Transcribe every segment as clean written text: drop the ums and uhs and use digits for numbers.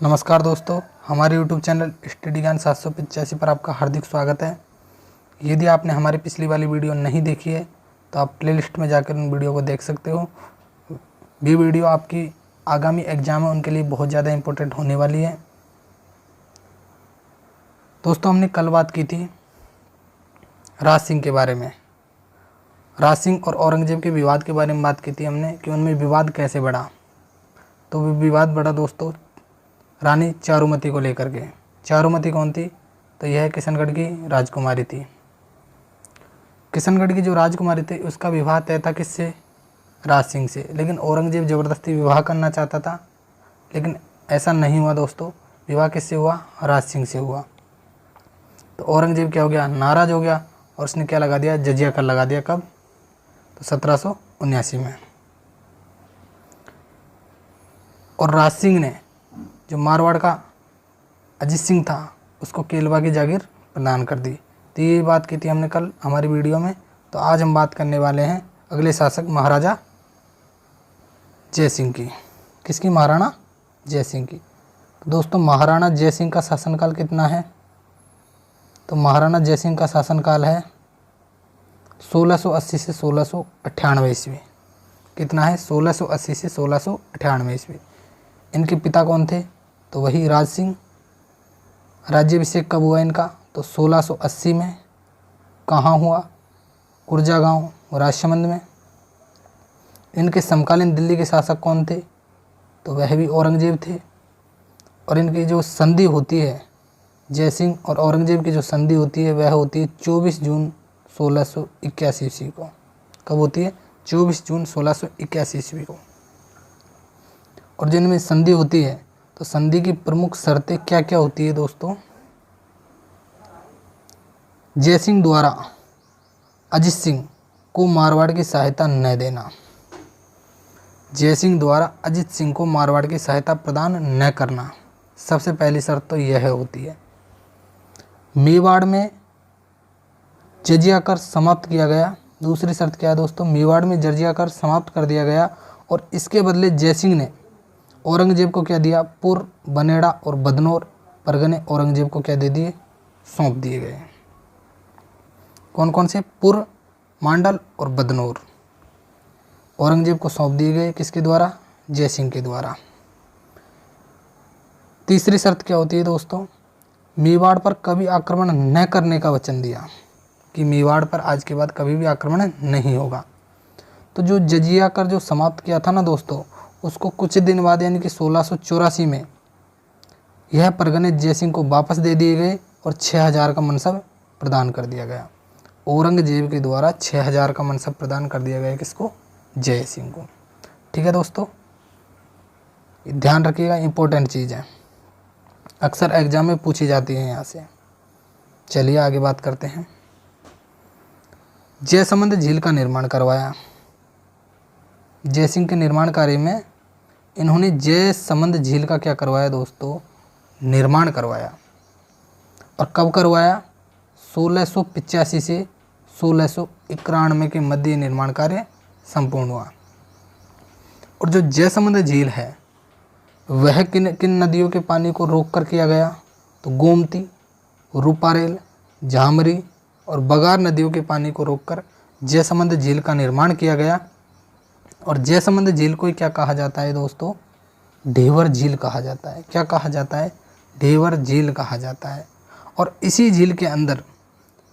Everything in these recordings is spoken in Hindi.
नमस्कार दोस्तों, हमारे YouTube चैनल स्टडी ज्ञान 785 पर आपका हार्दिक स्वागत है। यदि आपने हमारी पिछली वाली वीडियो नहीं देखी है तो आप प्लेलिस्ट में जाकर उन वीडियो को देख सकते हो। ये वीडियो आपकी आगामी एग्जाम है उनके लिए बहुत ज़्यादा इम्पोर्टेंट होने वाली है। दोस्तों, हमने कल बात की थी राज सिंह के बारे में। राज सिंह और औरंगजेब के विवाद के बारे में बात की थी हमने कि उनमें विवाद कैसे बढ़ा। तो विवाद बढ़ा दोस्तों रानी चारुमती को लेकर के। चारुमती कौन थी? तो यह किशनगढ़ की राजकुमारी थी। किशनगढ़ की जो राजकुमारी थी उसका विवाह तय था किससे? राज सिंह से। लेकिन औरंगजेब ज़बरदस्ती विवाह करना चाहता था, लेकिन ऐसा नहीं हुआ दोस्तों। विवाह किससे हुआ? राज सिंह से हुआ। तो औरंगजेब क्या हो गया? नाराज़ हो गया और उसने क्या लगा दिया? जजिया कर लगा दिया। कब? तो 1779 में। और राज सिंह ने जो मारवाड़ का अजीत सिंह था उसको केलवा की जागीर प्रदान कर दी। तो ये बात की थी हमने कल हमारी वीडियो में। तो आज हम बात करने वाले हैं अगले शासक महाराजा जय सिंह की। किसकी? महाराणा जय सिंह की। तो दोस्तों, महाराणा जय सिंह का शासनकाल कितना है? तो महाराणा जय सिंह का शासनकाल है 1680 से 1698 ईस्वी। कितना है? 1680 से 1698 ईस्वी। इनके पिता कौन थे? तो वही राज सिंह। राज्याभिषेक कब हुआ इनका? तो 1680 में। कहाँ हुआ? कुरजा गांव, राजसमंद में। इनके समकालीन दिल्ली के शासक कौन थे? तो वह भी औरंगजेब थे। और इनकी जो संधि होती है जय सिंह और औरंगजेब की जो संधि होती है वह होती है 24 जून 1681 ईस्वी को। कब होती है? 24 जून 1681 ईस्वी को। और जिनमें संधि होती है तो संधि की प्रमुख शर्तें क्या क्या होती है दोस्तों? जय सिंह द्वारा अजीत सिंह को मारवाड़ की सहायता न देना। जय सिंह द्वारा अजीत सिंह को मारवाड़ की सहायता प्रदान न करना, सबसे पहली शर्त तो यह होती है। मेवाड़ में जजिया कर समाप्त किया गया। दूसरी शर्त क्या है दोस्तों? मेवाड़ में जजिया कर समाप्त कर दिया गया और इसके बदले जय सिंह ने औरंगजेब को क्या दिया? पुर, बनेड़ा और बदनौर परगने औरंगजेब को क्या दे दिए? सौंप दिए गए। कौन कौन से? पुर, मांडल और बदनौर औरंगजेब को सौंप दिए गए। किसके द्वारा? जय सिंह के द्वारा। तीसरी शर्त क्या होती है दोस्तों? मेवाड़ पर कभी आक्रमण न करने का वचन दिया कि मेवाड़ पर आज के बाद कभी भी आक्रमण नहीं होगा। तो जो जजिया कर जो समाप्त किया था ना दोस्तों, उसको कुछ दिन बाद यानी कि 1684 में यह परगने जय सिंह को वापस दे दिए गए और 6000 का मनसब प्रदान कर दिया गया। औरंगजेब के द्वारा 6000 का मनसब प्रदान कर दिया गया। किसको? जय सिंह को। ठीक है दोस्तों, ध्यान रखिएगा, इंपॉर्टेंट चीज़ है, अक्सर एग्जाम में पूछी जाती है यहाँ से। चलिए आगे बात करते हैं। जयसमंद झील का निर्माण करवाया। जय सिंह के निर्माण कार्य में इन्होंने जयसमंद झील का क्या करवाया दोस्तों? निर्माण करवाया। और कब करवाया? 1685 से 1691 के मध्य निर्माण कार्य संपूर्ण हुआ। और जो जयसमंद झील है वह किन किन नदियों के पानी को रोक कर किया गया? तो गोमती, रूपारेल, झामरी और बगार नदियों के पानी को रोककर जयसमंद झील का निर्माण किया गया। और जयसमंद झील को क्या कहा जाता है दोस्तों? ढेवर झील कहा जाता है। क्या कहा जाता है? ढेवर झील कहा जाता है। और इसी झील के अंदर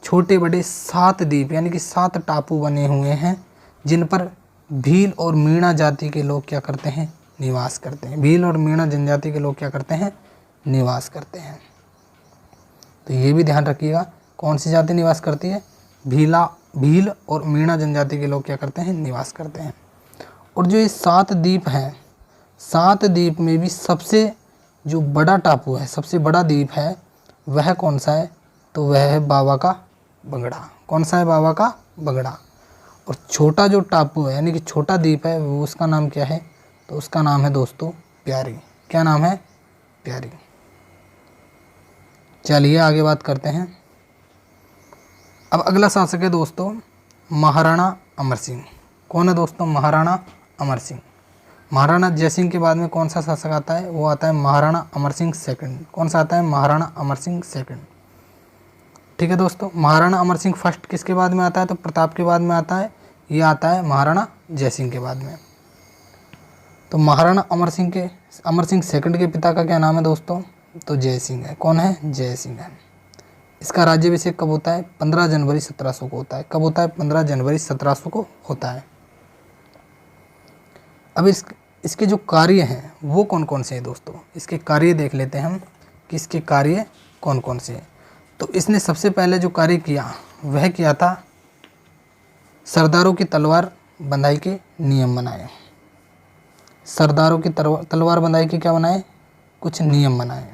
छोटे बड़े 7 द्वीप यानी कि 7 टापू बने हुए हैं, जिन पर भील और मीणा जाति के लोग क्या करते हैं? निवास करते हैं। भील और मीणा जनजाति के लोग क्या करते हैं? निवास करते हैं। तो ये भी ध्यान रखिएगा, कौन सी जाति निवास करती है? भील और मीणा जनजाति के लोग क्या करते हैं? निवास करते हैं। और जो ये 7 द्वीप हैं, 7 द्वीप में भी सबसे जो बड़ा टापू है, सबसे बड़ा द्वीप है, वह कौन सा है? तो वह है बाबा का बंगड़ा। कौन सा है? बाबा का बंगड़ा। और छोटा जो टापू है यानी कि छोटा द्वीप है वो उसका नाम क्या है? तो उसका नाम है दोस्तों प्यारी। क्या नाम है? प्यारी। चलिए आगे बात करते हैं। अब अगला शासक है दोस्तों महाराणा अमर सिंह। कौन है दोस्तों? महाराणा अमर सिंह। महाराणा जयसिंह के बाद में कौन सा शासक आता है? वो आता है महाराणा अमर सिंह सेकंड। कौन सा आता है? महाराणा अमर सिंह सेकंड। ठीक है दोस्तों, महाराणा अमर सिंह फर्स्ट किसके बाद में आता है? तो प्रताप के बाद में आता है। ये आता है महाराणा जयसिंह के बाद में। तो महाराणा अमर सिंह सेकंड के पिता का क्या नाम है दोस्तों? तो जय सिंह है। कौन है? जय सिंह है। इसका राज्याभिषेक कब होता है? 15 जनवरी 1700 को होता है। कब होता है? 15 जनवरी 1700 को होता है। अब इसके जो कार्य हैं वो कौन कौन से हैं दोस्तों? इसके कार्य देख लेते हैं हम कि इसके कार्य कौन कौन से हैं। तो इसने सबसे पहले जो कार्य किया वह किया था सरदारों की तलवार बंधाई के नियम बनाए। सरदारों की तलवार बंधाई के क्या बनाए? कुछ नियम बनाए।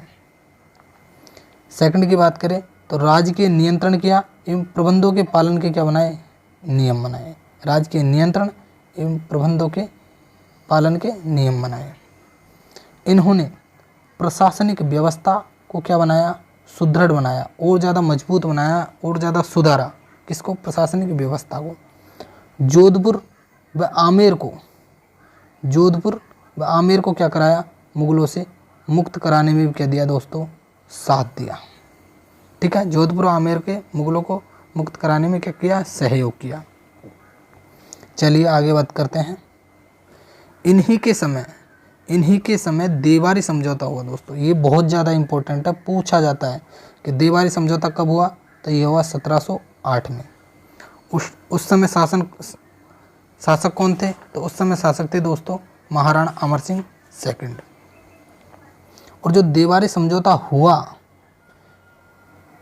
सेकंड की बात करें तो राज्य के नियंत्रण किया एवं प्रबंधों के पालन के क्या बनाए? नियम बनाए। राज्य के नियंत्रण एवं प्रबंधों के पालन के नियम बनाए। इन्होंने प्रशासनिक व्यवस्था को क्या बनाया? सुदृढ़ बनाया, और ज़्यादा मजबूत बनाया, और ज़्यादा सुधारा। किसको? प्रशासनिक व्यवस्था को। जोधपुर व आमेर को क्या कराया? मुगलों से मुक्त कराने में भी क्या दिया दोस्तों? साथ दिया। ठीक है, जोधपुर और आमेर के मुगलों को मुक्त कराने में क्या किया? सहयोग किया। चलिए आगे बात करते हैं। इन्हीं के समय देवारी समझौता हुआ दोस्तों। ये बहुत ज़्यादा इंपॉर्टेंट है, पूछा जाता है कि देवारी समझौता कब हुआ? तो ये हुआ 1708 में। उस समय शासक कौन थे? तो उस समय शासक थे दोस्तों महाराणा अमर सिंह सेकंड। और जो देवारी समझौता हुआ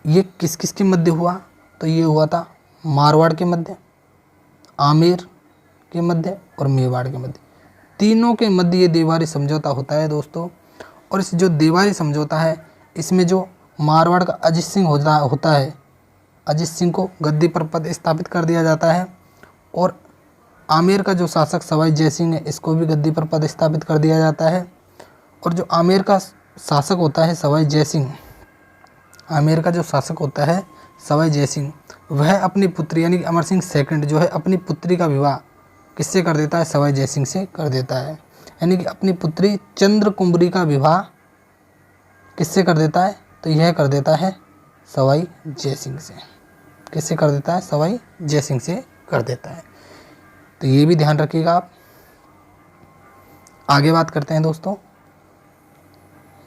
ये किस किस के मध्य हुआ? तो ये हुआ था मारवाड़ के मध्य, आमेर के मध्य और मेवाड़ के मध्य। तीनों के मध्य ये देवारी समझौता होता है दोस्तों। और इस जो देवारी समझौता है इसमें जो मारवाड़ का अजित सिंह होता है, अजित सिंह को गद्दी पर पद स्थापित कर दिया जाता है। और आमेर का जो शासक सवाई जयसिंह है इसको भी गद्दी पर पद स्थापित कर दिया जाता है। और जो आमेर का शासक होता है सवाई जयसिंह, आमेर का जो शासक होता है सवाई जयसिंह, वह अपनी पुत्री यानी कि अमर सिंह सेकंड जो है अपनी पुत्री का विवाह किससे कर देता है? सवाई जयसिंह से कर देता है। यानी कि अपनी पुत्री चंद्र कुंबरी का विवाह किससे कर देता है? तो यह कर देता है सवाई जयसिंह से। किससे कर देता है? सवाई जयसिंह से कर देता है। तो ये भी ध्यान रखिएगा आप। आगे बात करते हैं दोस्तों।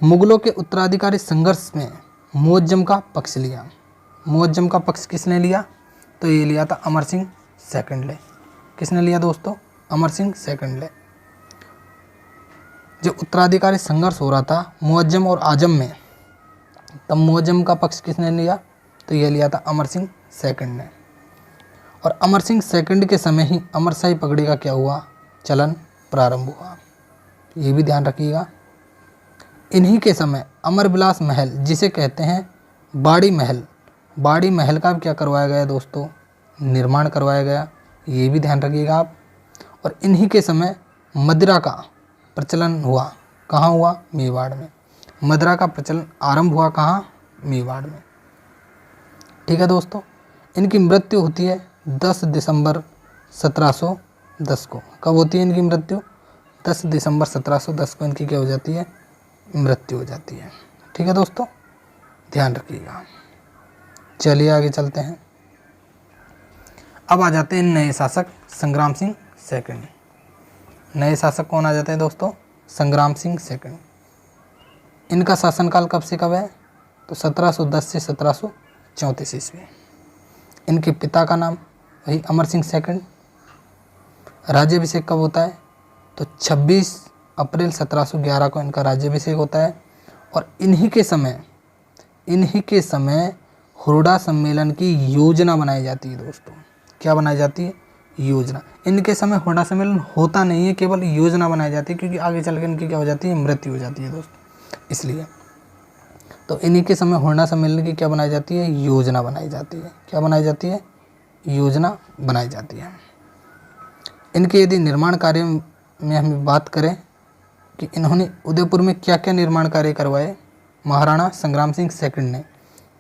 मुगलों के उत्तराधिकारी संघर्ष में मुअज्जम का पक्ष लिया। मुअज्जम का पक्ष किसने लिया? तो ये लिया था अमर सिंह सेकंड ने। किसने लिया दोस्तों? अमर सिंह सेकंड ने। जो उत्तराधिकारी संघर्ष हो रहा था मुअज्जम और आजम में, तब मुअज्जम का पक्ष किसने लिया? तो ये लिया था अमर सिंह सेकंड ने। और अमर सिंह सेकंड के समय ही अमरशाही पगड़ी का क्या हुआ? चलन प्रारंभ हुआ। ये भी ध्यान रखिएगा। इन्हीं के समय अमर विलास महल जिसे कहते हैं बाड़ी महल का क्या करवाया गया दोस्तों? निर्माण करवाया गया। ये भी ध्यान रखिएगा आप। और इन्हीं के समय मदिरा का प्रचलन हुआ। कहाँ हुआ? मेवाड़ में। मदिरा का प्रचलन आरंभ हुआ कहाँ? मेवाड़ में। ठीक है दोस्तों, इनकी मृत्यु होती है 10 दिसंबर 1710 को। कब होती है इनकी मृत्यु? 10 दिसंबर 1710 को इनकी क्या हो जाती है? मृत्यु हो जाती है। ठीक है दोस्तों, ध्यान रखिएगा। चलिए आगे चलते हैं। अब आ जाते हैं नए शासक संग्राम सिंह सेकंड। नए शासक कौन आ जाते हैं दोस्तों? संग्राम सिंह सेकंड। इनका शासनकाल कब से कब है? तो 1710 से 1734 ईस्वी। इनके पिता का नाम वही अमर सिंह सेकंड। राज्याभिषेक कब होता है? तो 26 अप्रैल 1711 को इनका राज्याभिषेक होता है। और इन्हीं के समय हुरडा सम्मेलन की योजना बनाई जाती है दोस्तों। क्या बनाई जाती है? योजना। इनके समय हुरडा सम्मेलन होता नहीं है, केवल योजना बनाई जाती है, क्योंकि आगे चल के इनकी क्या हो जाती है? मृत्यु हो जाती है दोस्तों, इसलिए। तो इन्हीं के समय हुरडा सम्मेलन की क्या बनाई जाती है? योजना बनाई जाती है। क्या बनाई जाती है? योजना बनाई जाती है। इनके यदि निर्माण कार्य में हम बात करें कि इन्होंने उदयपुर में क्या क्या निर्माण कार्य करवाए महाराणा संग्राम सिंह सेकंड ने,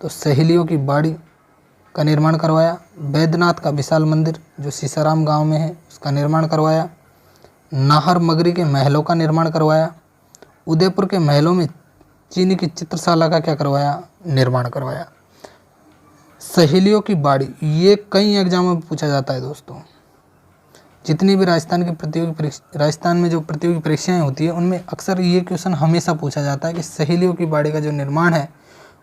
तो सहेलियों की बाड़ी का निर्माण करवाया, बैद्यनाथ का विशाल मंदिर जो सीसाराम गांव में है उसका निर्माण करवाया, नाहरमगरी के महलों का निर्माण करवाया। उदयपुर के महलों में चीनी की चित्रशाला का क्या करवाया, निर्माण करवाया। सहेलियों की बाड़ी, ये कई एग्जामों में पूछा जाता है दोस्तों। जितनी भी राजस्थान में जो प्रतियोगी परीक्षाएं होती है उनमें अक्सर ये क्वेश्चन हमेशा पूछा जाता है कि सहेलियों की बाड़ी का जो निर्माण है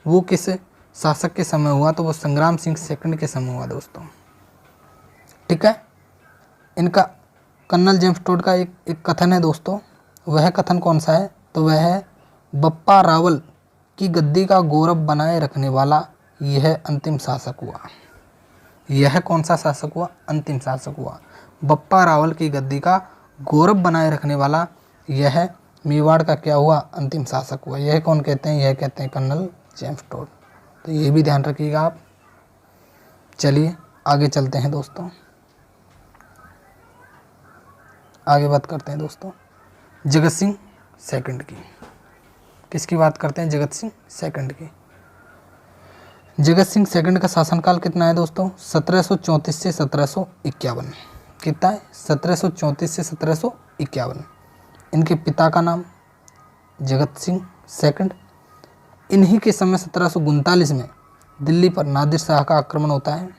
वो किस शासक के समय हुआ, तो वो संग्राम सिंह सेकंड के समय हुआ दोस्तों। ठीक है, इनका कर्नल जेम्स टोड का एक कथन है दोस्तों। वह कथन कौन सा है, तो वह है बप्पा रावल की गद्दी का गौरव बनाए रखने वाला यह अंतिम शासक हुआ। यह कौन सा शासक हुआ, अंतिम शासक हुआ। बप्पा रावल की गद्दी का गौरव बनाए रखने वाला यह मेवाड़ का क्या हुआ, अंतिम शासक हुआ। यह कौन कहते हैं, यह कहते हैं कर्नल जेम्स टोड। तो ये भी ध्यान रखिएगा आप। चलिए आगे चलते हैं दोस्तों, आगे बात करते हैं दोस्तों जगत सिंह सेकंड की। किसकी बात करते हैं, जगत सिंह सेकंड की। जगत सिंह सेकंड का शासनकाल कितना है दोस्तों, 1734 से 1751। कितना है, 1734 से 1751। इनके पिता का नाम जगत सिंह सेकंड। इन्हीं के समय 1739 में दिल्ली पर नादिर शाह का आक्रमण होता है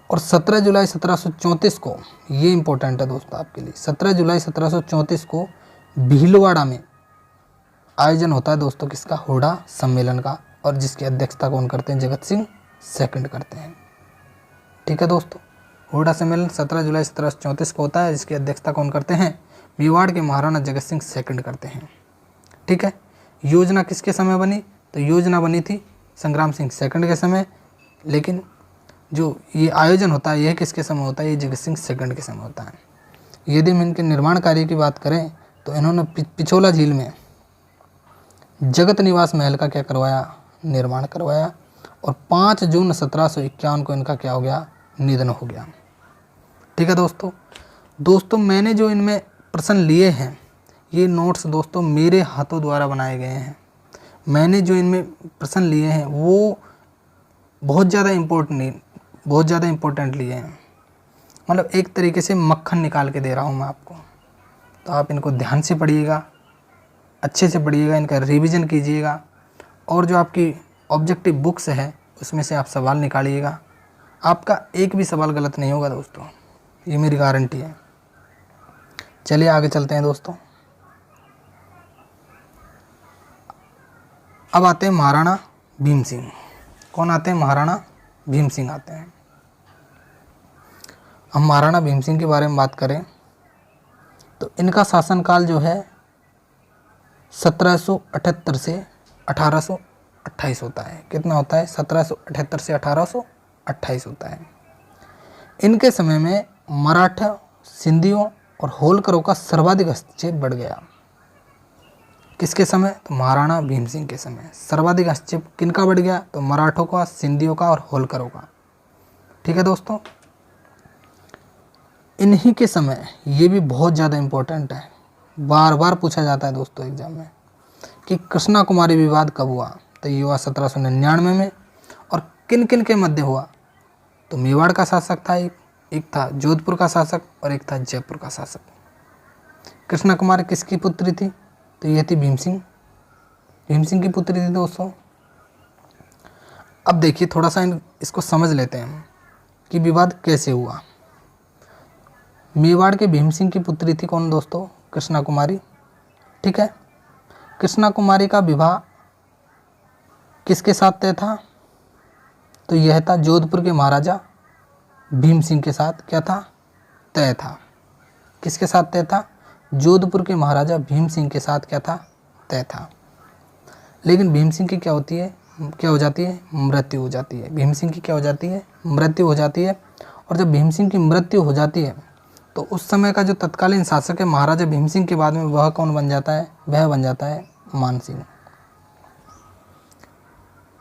और 17 जुलाई 1734 को, ये इंपॉर्टेंट है दोस्तों आपके लिए, 17 जुलाई 1734 को भीलवाड़ा में आयोजन होता है दोस्तों किसका, हुडा सम्मेलन का, और जिसकी अध्यक्षता कौन करते हैं, जगत सिंह सेकंड करते हैं। ठीक है दोस्तों, हुडा सम्मेलन 17 जुलाई 1734 को होता है, जिसकी अध्यक्षता कौन करते हैं, मेवाड़ के महाराणा जगत सिंह सेकंड करते हैं। ठीक है, योजना किसके समय बनी, तो योजना बनी थी संग्राम सिंह सेकंड के समय, लेकिन जो ये आयोजन होता है यह किसके समय होता है, ये जगत सिंह सेकंड के समय होता है। यदि हम इनके निर्माण कार्य की बात करें तो इन्होंने पिछोला झील में जगत निवास महल का क्या करवाया, निर्माण करवाया, और 5 जून 1751 को इनका क्या हो गया, निधन हो गया। ठीक है दोस्तों मैंने जो इनमें प्रश्न लिए हैं ये नोट्स दोस्तों मेरे हाथों द्वारा बनाए गए हैं। मैंने जो इनमें प्रश्न लिए हैं वो बहुत ज़्यादा इम्पोर्टेंट लिए हैं, मतलब एक तरीके से मक्खन निकाल के दे रहा हूँ मैं आपको। तो आप इनको ध्यान से पढ़िएगा, अच्छे से पढ़िएगा, इनका रिवीजन कीजिएगा, और जो आपकी ऑब्जेक्टिव बुक्स है उसमें से आप सवाल निकालिएगा। आपका एक भी सवाल गलत नहीं होगा दोस्तों, ये मेरी गारंटी है। चलिए आगे चलते हैं दोस्तों। अब आते हैं महाराणा भीम सिंह। कौन आते हैं, महाराणा भीम सिंह आते हैं। हम महाराणा भीम सिंह के बारे में बात करें तो इनका शासनकाल जो है 1778 से 1828 होता है। कितना होता है, 1778 से 1828 होता है। इनके समय में मराठा, सिंधियों और होलकरों का सर्वाधिक हस्तक्षेप बढ़ गया। किसके समय, तो महाराणा भीम सिंह के समय सर्वाधिक हस्तक्षेप किनका बढ़ गया, तो मराठों का, सिंधियों का और होलकरों का। ठीक है दोस्तों, इन्हीं के समय, ये भी बहुत ज़्यादा इम्पोर्टेंट है, बार बार पूछा जाता है दोस्तों एग्जाम में, कि कृष्णा कुमारी विवाद कब हुआ, तो ये हुआ 1799 में। और किन किन के मध्य हुआ, तो मेवाड़ का शासक था एक था जोधपुर का शासक और एक था जयपुर का शासक। कृष्णा कुमारी किसकी पुत्री थी, तो यह थी भीम सिंह की पुत्री थी दोस्तों। अब देखिए थोड़ा सा इसको समझ लेते हैं कि विवाद कैसे हुआ। मेवाड़ के भीम सिंह की पुत्री थी कौन दोस्तों, कृष्णा कुमारी। ठीक है, कृष्णा कुमारी का विवाह किसके साथ तय था, तो यह था जोधपुर के महाराजा भीम सिंह के साथ क्या था, तय था। किसके साथ तय था, जोधपुर के महाराजा भीम सिंह के साथ क्या था, तय था। लेकिन भीम सिंह की क्या हो जाती है, मृत्यु हो जाती है। भीम सिंह की क्या हो जाती है, मृत्यु हो जाती है। और जब भीम सिंह की मृत्यु हो जाती है तो उस समय का जो तत्कालीन शासक है महाराजा भीम सिंह के बाद में वह कौन बन जाता है, वह बन जाता है मान सिंह।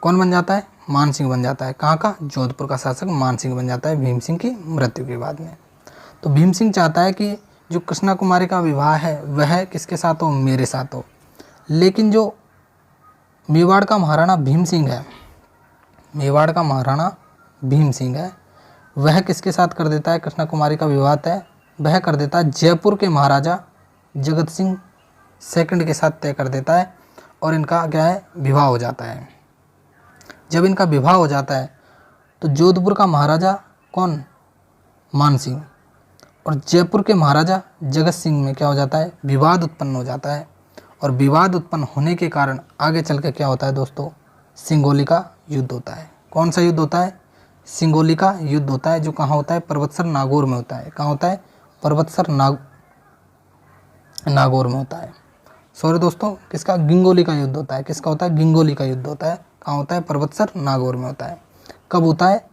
कौन बन जाता है, मान सिंह बन जाता है। कहाँ का, जोधपुर का शासक मान सिंह बन जाता है भीम सिंह की मृत्यु के बाद में। तो भीम सिंह चाहता है कि जो कृष्णा कुमारी का विवाह है वह किसके साथ हो, मेरे साथ हो। लेकिन जो मेवाड़ का महाराणा भीम सिंह है, मेवाड़ का महाराणा भीम सिंह है, वह किसके साथ कर देता है कृष्णा कुमारी का विवाह तय, वह कर देता है जयपुर के महाराजा जगत सिंह सेकंड के साथ तय कर देता है और इनका क्या है, विवाह हो जाता है। जब इनका विवाह हो जाता है तो जोधपुर का महाराजा कौन, मान सिंह, और जयपुर के महाराजा जगत सिंह में क्या हो जाता है, विवाद उत्पन्न हो जाता है। और विवाद उत्पन्न होने के कारण आगे चल के क्या होता है दोस्तों, सिंगोली का युद्ध होता है। कौन सा युद्ध होता है, सिंगोली का युद्ध होता है, जो कहाँ होता है, पर्वतसर नागौर में होता है। कहाँ होता है, पर्वतसर नागौर में होता है। सॉरी दोस्तों, किसका, गिंगोली का युद्ध होता है। किसका होता है, गिंगोली का युद्ध होता है। कहाँ होता है, पर्वतसर नागौर में होता है। कब होता है,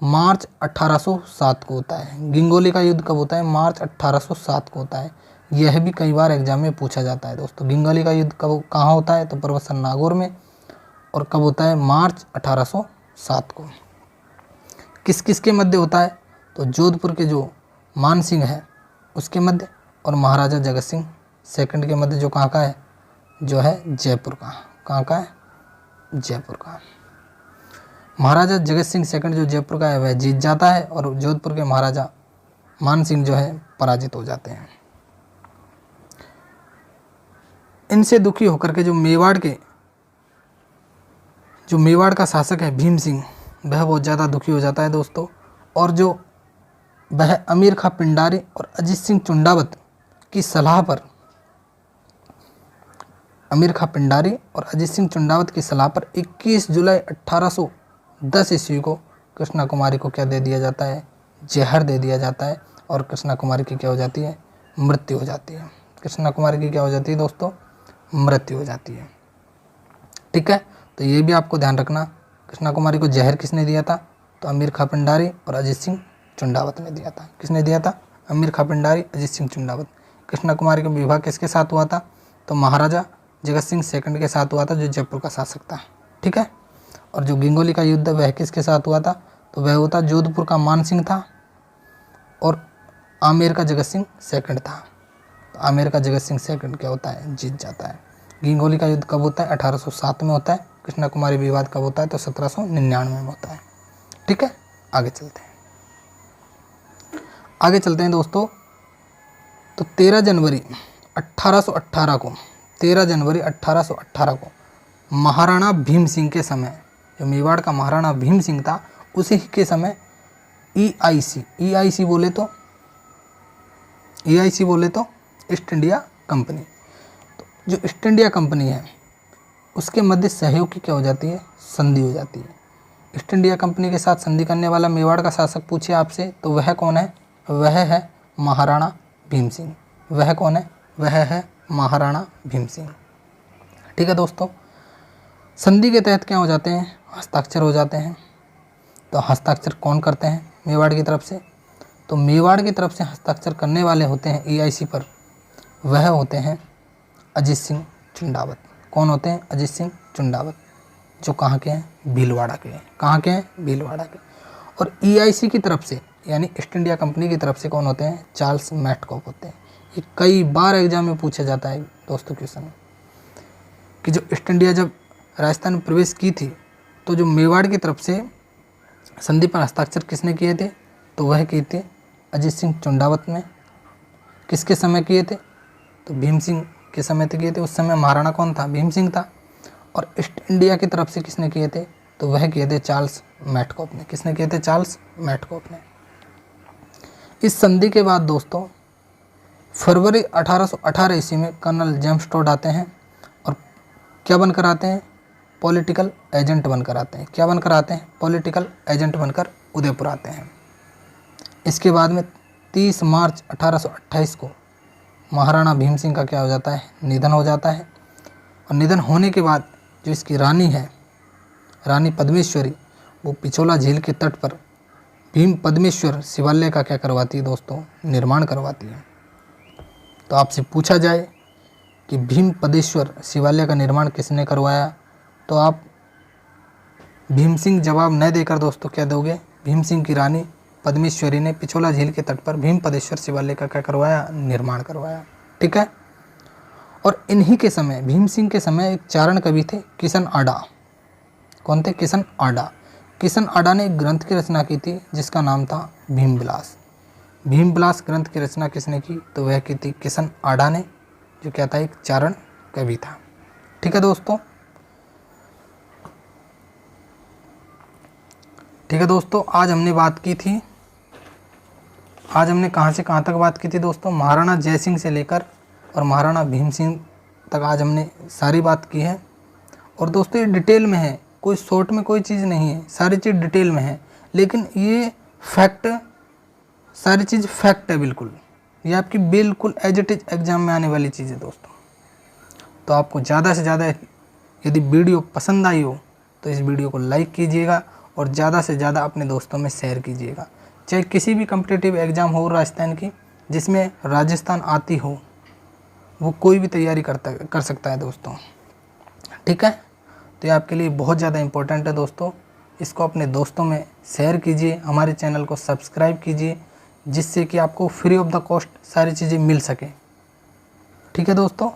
मार्च 1807 को होता है। गिंगोली का युद्ध कब होता है, मार्च 1807 को होता है। यह भी कई बार एग्जाम में पूछा जाता है दोस्तों। गिंगोली का युद्ध कब, कहाँ होता है, तो पर्वतसर नागौर में। और कब होता है, मार्च 1807 को। किस किस के मध्य होता है, तो जोधपुर के जो मान सिंह है उसके मध्य और महाराजा जगत सिंह सेकंड के मध्य, जो कहाँ का है, जो है जयपुर का। कहाँ का है, जयपुर का। महाराजा जगत सिंह सेकंड जो जयपुर का है वह जीत जाता है और जोधपुर के महाराजा मान सिंह जो है पराजित हो जाते हैं। इनसे दुखी होकर के जो मेवाड़ का शासक है भीम सिंह, वह बहुत ज़्यादा दुखी हो जाता है दोस्तों। और जो वह अमीर खां पिंडारी और अजीत सिंह चुंडावत की सलाह पर, अमीर खां पिंडारी और अजीत सिंह चुंडावत की सलाह पर 21 जुलाई 1810 ईस्वी को कृष्णा कुमारी को क्या दे दिया जाता है, जहर दे दिया जाता है। और कृष्णा कुमारी की क्या हो जाती है, मृत्यु हो जाती है। कृष्णा कुमारी की क्या हो जाती है दोस्तों, मृत्यु हो जाती है। ठीक है, तो ये भी आपको ध्यान रखना, कृष्णा कुमारी को जहर किसने दिया था, तो अमीर खां पिंडारी और अजीत सिंह चुंडावत ने दिया था। किसने दिया था, अमीर खां पिंडारी, अजीत सिंह चुंडावत। कृष्णा कुमारी का विवाह किसके साथ हुआ था, तो महाराजा जगत सिंह सेकंड के साथ हुआ था, जो जयपुर का शासक था। ठीक है, और जो गिंगोली का युद्ध वह किसके साथ हुआ था, तो वह होता जोधपुर का मान सिंह था और आमेर का जगत सिंह सेकंड था। तो आमेर का जगत सिंह सेकंड क्या होता है, जीत जाता है। गिंगोली का युद्ध कब होता है, 1807 में होता है। कृष्णा कुमारी विवाद कब होता है, तो 1799 में होता है। ठीक है, आगे चलते हैं दोस्तों। तो 13 जनवरी 1818 को महाराणा भीम सिंह के समय, जो मेवाड़ का महाराणा भीम सिंह था, उसी के समय EIC बोले तो ईस्ट इंडिया कंपनी, तो जो ईस्ट इंडिया कंपनी है उसके मध्य सहयोग की क्या हो जाती है, संधि हो जाती है। ईस्ट इंडिया कंपनी के साथ संधि करने वाला मेवाड़ का शासक पूछे आपसे, तो वह कौन है, वह है महाराणा भीम सिंह। वह कौन है, वह है महाराणा भीम सिंह। ठीक है दोस्तों, संधि के तहत क्या हो जाते हैं, हस्ताक्षर हो जाते हैं। तो हस्ताक्षर कौन करते हैं मेवाड़ की तरफ से, तो मेवाड़ की तरफ से हस्ताक्षर करने वाले होते हैं EIC पर, वह होते हैं अजीत सिंह चुंडावत। कौन होते हैं, अजीत सिंह चुंडावत, जो कहाँ के हैं, भीलवाड़ा के हैं। कहाँ के हैं, भीलवाड़ा के। और EIC की तरफ से यानी ईस्ट इंडिया कंपनी की तरफ से कौन होते हैं, चार्ल्स मैटकॉक होते हैं। ये कई बार एग्जाम में पूछा जाता है दोस्तों क्वेश्चन, कि जो ईस्ट इंडिया जब राजस्थान में प्रवेश की थी, तो जो मेवाड़ की तरफ से संधि पर हस्ताक्षर किसने किए थे, तो वह किए थे अजीत सिंह चुंडावत ने। किसके समय किए थे, तो भीम सिंह के समय किए थे। उस समय महाराणा कौन था, भीम सिंह था। और ईस्ट इंडिया की तरफ से किसने किए थे, तो वह किए थे चार्ल्स मैटकॉक ने। किसने किए थे, चार्ल्स मैटकॉक ने। इस संधि के बाद दोस्तों फरवरी 1818 ईस्वी में कर्नल जेम्स टोड आते हैं और क्या बनकर आते हैं, पॉलिटिकल एजेंट बनकर आते हैं। क्या बनकर आते हैं, पॉलिटिकल एजेंट बनकर उदयपुर आते हैं। इसके बाद में 30 मार्च 1828 को महाराणा भीम सिंह का क्या हो जाता है, निधन हो जाता है। और निधन होने के बाद जो इसकी रानी है, रानी पद्मेश्वरी, वो पिछोला झील के तट पर भीम पद्मेश्वर शिवालय का क्या करवाती है दोस्तों, निर्माण करवाती है। तो आपसे पूछा जाए कि भीम पदेश्वर शिवालय का निर्माण किसने करवाया, तो आप भीम सिंह जवाब न देकर दोस्तों क्या दोगे, भीम सिंह की रानी पद्मेश्वरी ने पिछोला झील के तट पर भीम पदेश्वर शिवालय का क्या करवाया, निर्माण करवाया। ठीक है, और इन्हीं के समय, भीम सिंह के समय एक चारण कवि थे किशन आडा। कौन थे, किशन आडा। किशन आडा ने एक ग्रंथ की रचना की थी जिसका नाम था भीम विलास। भीमविलास ग्रंथ की रचना किसने की? तो वह की थी किशन आडा ने, जो क्या था, एक चारण कवि था। ठीक है दोस्तों, ठीक है दोस्तों, आज हमने कहाँ से कहाँ तक बात की थी दोस्तों? महाराणा जय सिंह से लेकर और महाराणा भीम सिंह तक आज हमने सारी बात की है। और दोस्तों ये डिटेल में है, कोई शॉर्ट में कोई चीज़ नहीं है, सारी चीज़ डिटेल में है। लेकिन ये फैक्ट, सारी चीज़ फैक्ट है बिल्कुल, ये आपकी बिल्कुल एज इट इज एग्जाम में आने वाली चीज़ है दोस्तों। तो आपको ज़्यादा से ज़्यादा यदि वीडियो पसंद आई हो तो इस वीडियो को लाइक कीजिएगा और ज़्यादा से ज़्यादा अपने दोस्तों में शेयर कीजिएगा। चाहे किसी भी कम्पिटिटिव एग्ज़ाम हो राजस्थान की, जिसमें राजस्थान आती हो, वो कोई भी तैयारी कर सकता है दोस्तों। ठीक है, तो ये आपके लिए बहुत ज़्यादा इम्पोर्टेंट है दोस्तों। इसको अपने दोस्तों में शेयर कीजिए, हमारे चैनल को सब्सक्राइब कीजिए, जिससे कि आपको फ्री ऑफ द कॉस्ट सारी चीज़ें मिल सके। ठीक है दोस्तों।